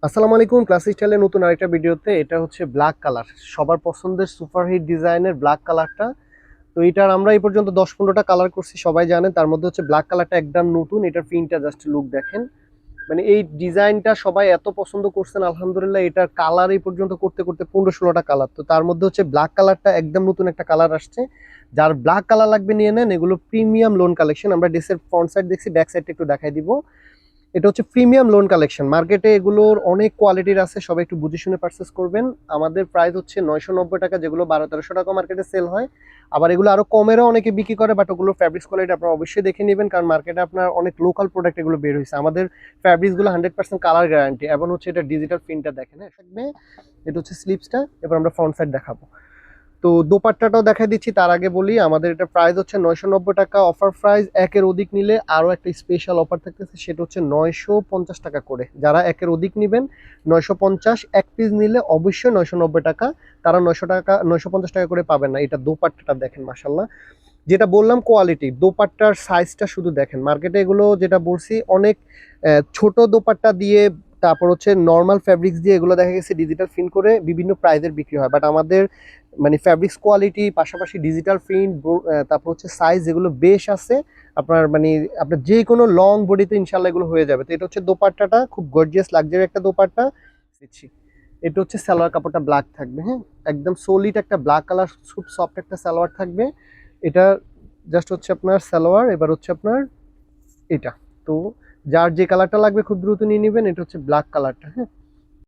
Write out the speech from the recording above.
আসসালামু আলাইকুম, ক্লাস স্টাইলের নতুন আরেকটা ভিডিওতে। এটা হচ্ছে ব্ল্যাক কালার, সবার পছন্দের সুপারহিট ডিজাইনের ব্ল্যাক কালারটা। তো এটার আমরা এই পর্যন্ত 10-15টা কালার করছি, সবাই জানেন। তার মধ্যে হচ্ছে ব্ল্যাক কালারটা একদম নতুন। এটার প্রিন্টটা জাস্ট লুক দেখেন, মানে এই ডিজাইনটা সবাই এত পছন্দ করছেন আলহামদুলিল্লাহ। এটার কালার এই পর্যন্ত করতে করতে 15-16টা কালার, তো তার মধ্যে হচ্ছে ব্ল্যাক কালারটা একদম নতুন একটা কালার আসছে। যার ব্ল্যাক কালার লাগবে নিয়ে নেন, এগুলো প্রিমিয়াম লোন কালেকশন। আমরা ড্রেসের ফ্রন্ট সাইড দেখছি, ব্যাক সাইডটা একটু দেখাই দিব। এটা হচ্ছে প্রিমিয়াম লোন কালেকশন। মার্কেটে এগুলোর অনেক কোয়ালিটির আছে, সবাই একটু বুঝে শুনে পারচেস করবেন। আমাদের প্রাইস হচ্ছে 990 টাকা, যেগুলো 1200-1300 টাকা মার্কেটে সেল হয়। আবার এগুলো আরো কমেরও অনেকে বিক্রি করে, বাট ওগুলো ফ্যাব্রিক্স কোয়ালিটি আপনারা অবশ্যই দেখে নেবেন, কারণ মার্কেটে আপনার অনেক লোকাল প্রোডাক্ট এগুলো বের হয়েছে। আমাদের ফ্যাব্রিক্সগুলো 100% কালার গ্যারান্টি, এবং হচ্ছে এটা ডিজিটাল প্রিন্টটা দেখেন, হ্যাঁ থাকবে। এটা হচ্ছে স্লিপসটা, এবার আমরা ফ্রন্ট সাইড দেখাবো। তো দোপাট্টাটাও দেখা দিচ্ছি, তার আগে বলি আমাদের এটা প্রাইস হচ্ছে 990 টাকা। অফার প্রাইস, একের অধিক নিলে আরো একটা স্পেশাল অফার থাকতেছে, সেটা হচ্ছে 950 টাকা করে। যারা একের অধিক নিবেন 950, এক পিস নিলে অবশ্যই 990 টাকা। তারা 900 টাকা 950 টাকা করে পাবেন না। এটা দোপাট্টাটা দেখেন, মাসাল্লাহ। যেটা বললাম কোয়ালিটি, দোপাট্টার সাইজটা শুধু দেখেন। মার্কেটে এগুলো যেটা বলছি অনেক ছোট দোপাট্টা দিয়ে, তারপর হচ্ছে নর্মাল ফ্যাব্রিক্স দিয়ে, এগুলো দেখা গেছে ডিজিটাল প্রিন্ট করে বিভিন্ন প্রাইজের বিক্রি হয়। বাট আমাদের মানে ফ্যাব্রিক্স কোয়ালিটি পাশাপাশি ডিজিটাল প্রিন্ট, তারপর হচ্ছে সাইজ, এগুলো বেশ আছে। আপনার মানে আপনার যে কোনো লং বডিতে ইনশাল্লাহ এগুলো হয়ে যাবে। তো এটা হচ্ছে দোপাট্টাটা, খুব গর্জিয়াস লাক্সারি একটা দোপাট্টা দিচ্ছি। এটা হচ্ছে সালোয়ার কাপড়টা ব্ল্যাক থাকবে, হ্যাঁ একদম সলিড একটা ব্ল্যাক কালার, খুব সফট একটা সালোয়ার থাকবে। এটা জাস্ট হচ্ছে আপনার সালোয়ার, এবার হচ্ছে আপনার এটা। তো যার যে কালারটা লাগবে খুব দ্রুত নিয়ে নেবেন। এটা হচ্ছে ব্ল্যাক কালারটা, হ্যাঁ